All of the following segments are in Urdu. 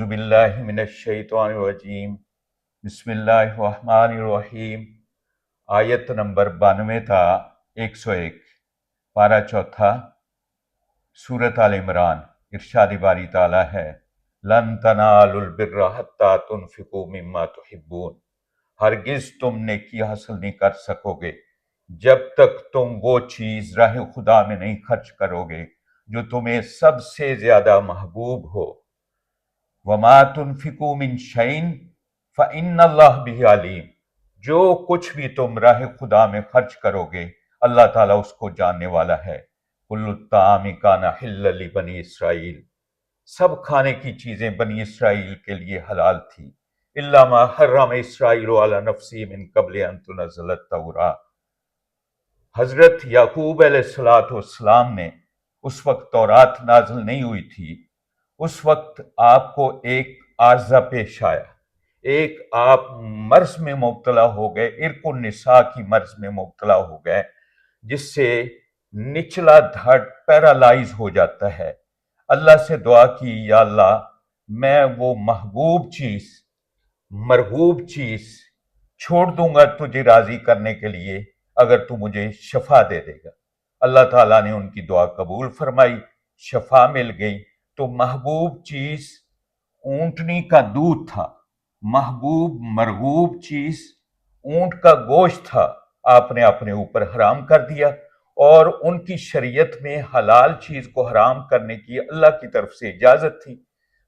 اعوذ باللہ من الشیطان الرجیم، بسم اللہ الرحمن الرحیم۔ آیت نمبر 92 تا 101، پارہ چوتھا، سورۃ آل عمران۔ ارشاد باری تعالیٰ ہے، لن تنالوا البر حتی تنفقوا مما تحبون، ہرگز تم نیکی حاصل نہیں کر سکو گے جب تک تم وہ چیز راہ خدا میں نہیں خرچ کرو گے جو تمہیں سب سے زیادہ محبوب ہو۔ وما تنفقوا من شیء فإن اللہ بہ علیم، جو کچھ بھی تم راہ خدا میں خرچ کرو گے اللہ تعالیٰ اس کو جاننے والا ہے۔ کل الطعام کان حلا لبنی اسرائیل، سب کھانے کی چیزیں بنی اسرائیل کے لیے حلال تھی، الا ما حرم اسرائیل علی نفسی من قبل ان تنزل التوراۃ۔ حضرت یعقوب علیہ السلام نے اس وقت تورات نازل نہیں ہوئی تھی، اس وقت آپ کو ایک عارضہ پیش آیا، ایک آپ مرض میں مبتلا ہو گئے، عرق النساء کی مرض میں مبتلا ہو گئے، جس سے نچلا دھڑ پیرالائز ہو جاتا ہے۔ اللہ سے دعا کی، یا اللہ میں وہ محبوب چیز، مرغوب چیز چھوڑ دوں گا تجھے راضی کرنے کے لیے اگر تو مجھے شفا دے دے گا۔ اللہ تعالیٰ نے ان کی دعا قبول فرمائی، شفا مل گئی۔ تو محبوب چیز اونٹنی کا دودھ تھا، محبوب مرغوب چیز اونٹ کا گوشت تھا، آپ نے اپنے اوپر حرام کر دیا، اور ان کی شریعت میں حلال چیز کو حرام کرنے کی اللہ کی طرف سے اجازت تھی۔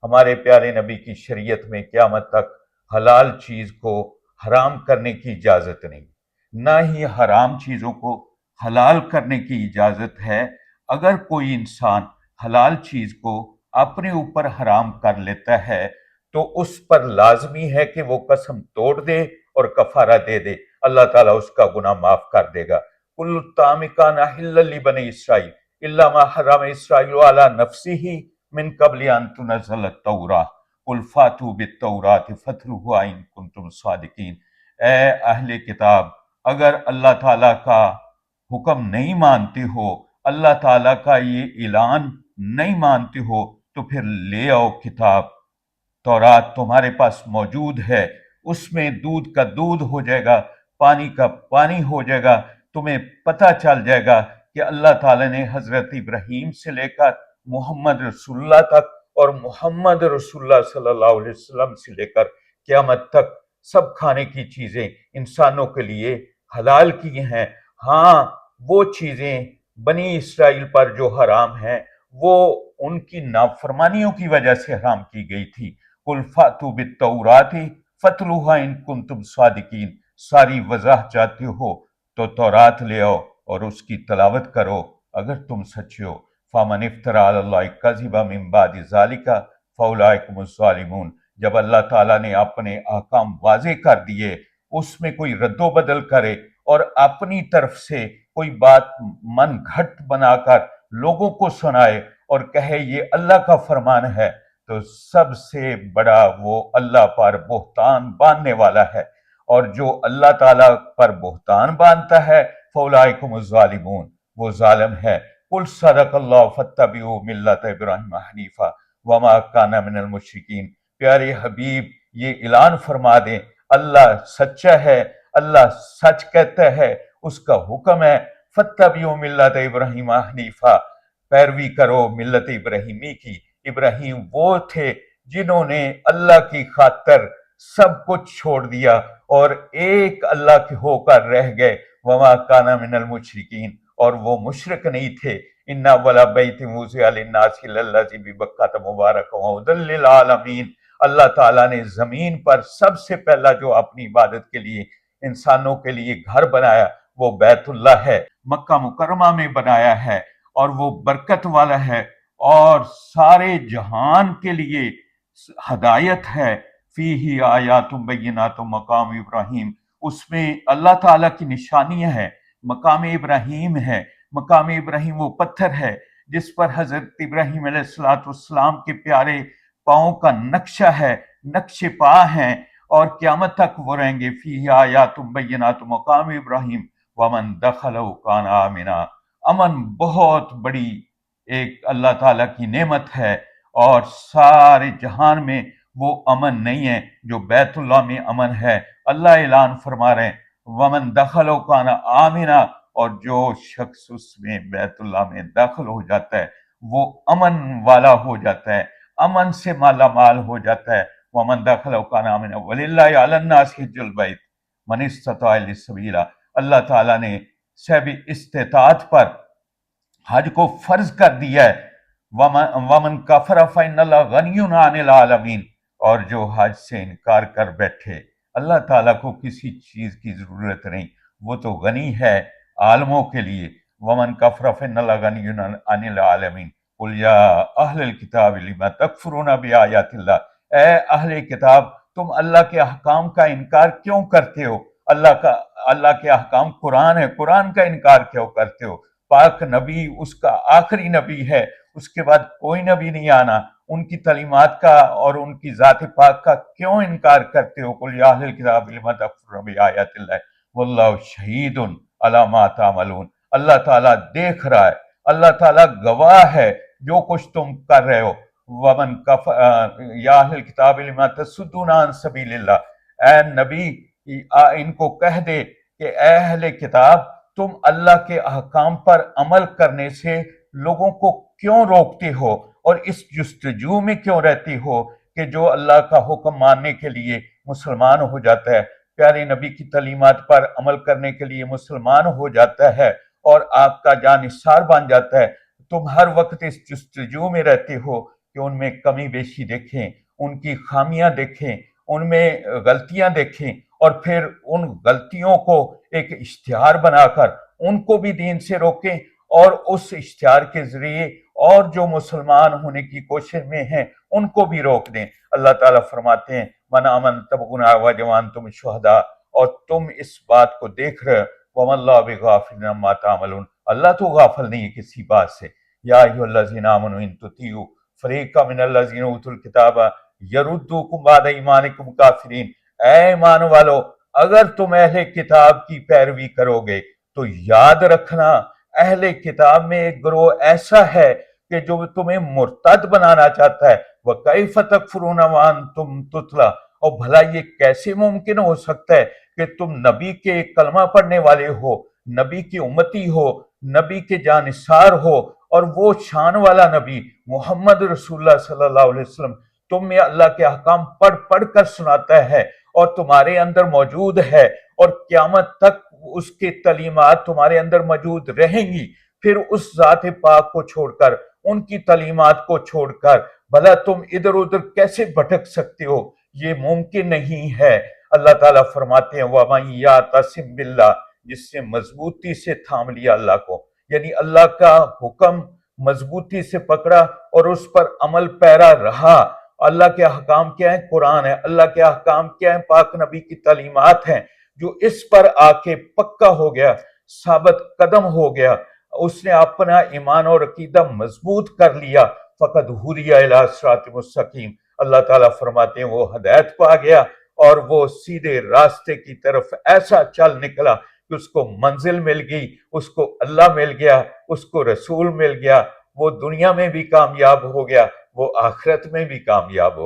ہمارے پیارے نبی کی شریعت میں قیامت تک حلال چیز کو حرام کرنے کی اجازت نہیں، نہ ہی حرام چیزوں کو حلال کرنے کی اجازت ہے۔ اگر کوئی انسان حلال چیز کو اپنے اوپر حرام کر لیتا ہے تو اس پر لازمی ہے کہ وہ قسم توڑ دے اور کفارہ دے دے، اللہ تعالیٰ اس کا گناہ معاف کر دے گا۔ کل الطعام کان حلا لبنی اسرائیل الا ما حرم اسرائیل علی نفسہ من قبل ان تنزل التوراۃ قل فاتوا بالتوراۃ فاتلوها ان کنتم صادقین۔ اے اہل کتاب، اگر اللہ تعالیٰ کا حکم نہیں مانتے ہو، اللہ تعالیٰ کا یہ اعلان نہیں مانتے ہو، تو پھر لے آؤ کتاب، تورات تمہارے پاس موجود ہے، اس میں دودھ کا دودھ ہو جائے گا، پانی کا پانی ہو جائے گا، تمہیں پتہ چل جائے گا کہ اللہ تعالیٰ نے حضرت ابراہیم سے لے کر محمد رسول اللہ تک، اور محمد رسول اللہ صلی اللہ علیہ وسلم سے لے کر قیامت تک سب کھانے کی چیزیں انسانوں کے لیے حلال کی ہیں۔ ہاں، وہ چیزیں بنی اسرائیل پر جو حرام ہیں وہ ان کی نافرمانیوں کی وجہ سے حرام کی گئی تھی۔ قل فاتوا بالتوراۃ فاتلوها ان کنتم صادقین، ساری وضاحت چاہتے ہو تو تورات لے آؤ اور اس کی تلاوت کرو اگر تم سچے ہو۔ فمن افتری علی اللہ کذبا من بعد ذلک فاولئک هم الظالمون۔ جب اللہ تعالیٰ نے اپنے احکام واضح کر دیے، اس میں کوئی رد و بدل کرے اور اپنی طرف سے کوئی بات من گھٹ بنا کر لوگوں کو سنائے اور کہے یہ اللہ کا فرمان ہے، تو سب سے بڑا وہ اللہ پر بہتان باندھنے والا ہے، اور جو اللہ تعالیٰ پر بہتان باندھتا ہے فَأُولَئِكَ هُمُ الظَّالِمُونَ، وہ ظالم ہے۔ قُلْ صَدَقَ اللَّهُ فَاتَّبِعُوا مِلَّةَ إِبْرَاهِيمَ حَنِيفًا وَمَا كَانَ مِنَ الْمُشْرِكِينَ۔ پیارے حبیب یہ اعلان فرما دیں، اللہ سچا ہے، اللہ سچ کہتا ہے، اس کا حکم ہے فَاتَّبِعُوا مِلَّةَ إِبْرَاهِيمَ حَنِيفًا، پیروی کرو ملت ابراہیمی کی۔ ابراہیم وہ تھے جنہوں نے اللہ کی خاطر سب کچھ چھوڑ دیا اور ایک اللہ کے ہو کر رہ گئے۔ وما کان من المشرکین، اور وہ مشرک نہیں تھے۔ ان اول بیت وضع للناس للذی ببکۃ مبارکا وہدی للعالمین، اللہ تعالیٰ نے زمین پر سب سے پہلا جو اپنی عبادت کے لیے انسانوں کے لیے گھر بنایا وہ بیت اللہ ہے، مکہ مکرمہ میں بنایا ہے، اور وہ برکت والا ہے اور سارے جہان کے لیے ہدایت ہے۔ فیہ آیات بینات مقام ابراہیم، اس میں اللہ تعالیٰ کی نشانیاں ہیں، مقام ابراہیم ہے۔ مقام ابراہیم وہ پتھر ہے جس پر حضرت ابراہیم علیہ السلام کے پیارے پاؤں کا نقشہ ہے، نقش پا ہیں، اور قیامت تک وہ رہیں گے۔ فیہ آیات بینات مقام ابراہیم ومن دخلہ کان آمنا۔ امن بہت بڑی ایک اللہ تعالیٰ کی نعمت ہے، اور سارے جہان میں وہ امن نہیں ہے جو بیت اللہ میں امن ہے۔ اللہ اعلان فرما رہے ہیں ومن دخل کان آمنا، اور جو شخص اس میں بیت اللہ میں داخل ہو جاتا ہے وہ امن والا ہو جاتا ہے، امن سے مالا مال ہو جاتا ہے۔ ومن دخل کان آمنا وللہ علی الناس حج البیت من استطاع الیہ سبیلا، اللہ تعالیٰ نے صاحب استطاعت پر حج کو فرض کر دیا ہے۔ ومن کفر فإن اللہ غنی عن العالمین، اور جو حج سے انکار کر بیٹھے، اللہ تعالیٰ کو کسی چیز کی ضرورت نہیں، وہ تو غنی ہے عالموں کے لیے۔ ومن کفر فإن اللہ غنی عن العالمین قل یا اہل الکتاب لم تکفرون بآیات اللہ، اے اہل کتاب تم اللہ کے احکام کا انکار کیوں کرتے ہو؟ اللہ کے احکام قرآن ہے، قرآن کا انکار کیوں کرتے ہو؟ پاک نبی اس کا آخری نبی ہے، اس کے بعد کوئی نبی نہیں آنا، ان کی تعلیمات کا اور ان کی ذات پاک کا کیوں انکار کرتے ہو؟ قل یا اہل الکتاب لم تکفرون بآیات اللہ واللہ شہید علی ما تعملون، اللہ تعالیٰ دیکھ رہا ہے، اللہ تعالیٰ گواہ ہے جو کچھ تم کر رہے ہو۔ ومن یا اہل الکتاب لم تصدون عن سبیل اللہ، اے نبی ان کو کہہ دے کہ اے اہل کتاب تم اللہ کے احکام پر عمل کرنے سے لوگوں کو کیوں روکتے ہو اور اس جستجو میں کیوں رہتے ہو کہ جو اللہ کا حکم ماننے کے لیے مسلمان ہو جاتا ہے، پیارے نبی کی تعلیمات پر عمل کرنے کے لیے مسلمان ہو جاتا ہے اور آپ کا جانثار بن جاتا ہے، تم ہر وقت اس جستجو میں رہتے ہو کہ ان میں کمی بیشی دیکھیں، ان کی خامیاں دیکھیں، ان میں غلطیاں دیکھیں، اور پھر ان غلطیوں کو ایک اشتہار بنا کر ان کو بھی دین سے روکیں، اور اس اشتہار کے ذریعے اور جو مسلمان ہونے کی کوشش میں ہیں ان کو بھی روک دیں۔ اللہ تعالیٰ فرماتے ہیں من آمن تبغون عوجا وانتم شہداء، اور تم اس بات کو دیکھ رہے وما اللہ بغافل عما تعملون، اللہ تو غافل نہیں ہے کسی بات سے۔ یا ایھا الذین آمنوا ان تطیعوا فریقا من الذین اوتوا الکتاب یردوکم بعد ایمانکم کافرین، اے ایمان والو اگر تم اہل کتاب کی پیروی کرو گے تو یاد رکھنا اہل کتاب میں ایک گروہ ایسا ہے کہ جو تمہیں مرتد بنانا چاہتا ہے۔ وَكَيْفَ تَكْفُرُونَ وَأَنْتُمْ تُتْلَىٰ، اور بھلا یہ کیسے ممکن ہو سکتا ہے کہ تم نبی کے کلمہ پڑھنے والے ہو، نبی کی امتی ہو، نبی کے جانثار ہو، اور وہ شان والا نبی محمد رسول اللہ صلی اللہ علیہ وسلم تم میں اللہ کے احکام پڑھ پڑھ کر سناتا ہے اور تمہارے اندر موجود ہے، اور قیامت تک اس کے تعلیمات تمہارے اندر موجود رہیں گی، پھر اس ذات پاک کو چھوڑ کر، ان کی تعلیمات کو چھوڑ کر بھلا تم ادھر ادھر کیسے بھٹک سکتے ہو؟ یہ ممکن نہیں ہے۔ اللہ تعالیٰ فرماتے ہیں وَمَن یَعْتَصِم بِاللَّہ، جس سے مضبوطی سے تھام لیا اللہ کو، یعنی اللہ کا حکم مضبوطی سے پکڑا اور اس پر عمل پیرا رہا۔ اللہ کے احکام کیا ہیں؟ قرآن ہے۔ اللہ کے احکام کیا ہیں؟ پاک نبی کی تعلیمات ہیں۔ جو اس پر آ کے پکا ہو گیا، ثابت قدم ہو گیا، اس نے اپنا ایمان اور عقیدہ مضبوط کر لیا، فقد ہدی الی صراط مستقیم، اللہ تعالیٰ فرماتے ہیں وہ ہدایت پا گیا اور وہ سیدھے راستے کی طرف ایسا چل نکلا کہ اس کو منزل مل گئی، اس کو اللہ مل گیا، اس کو رسول مل گیا، وہ دنیا میں بھی کامیاب ہو گیا، وہ آخرت میں بھی کامیاب ہو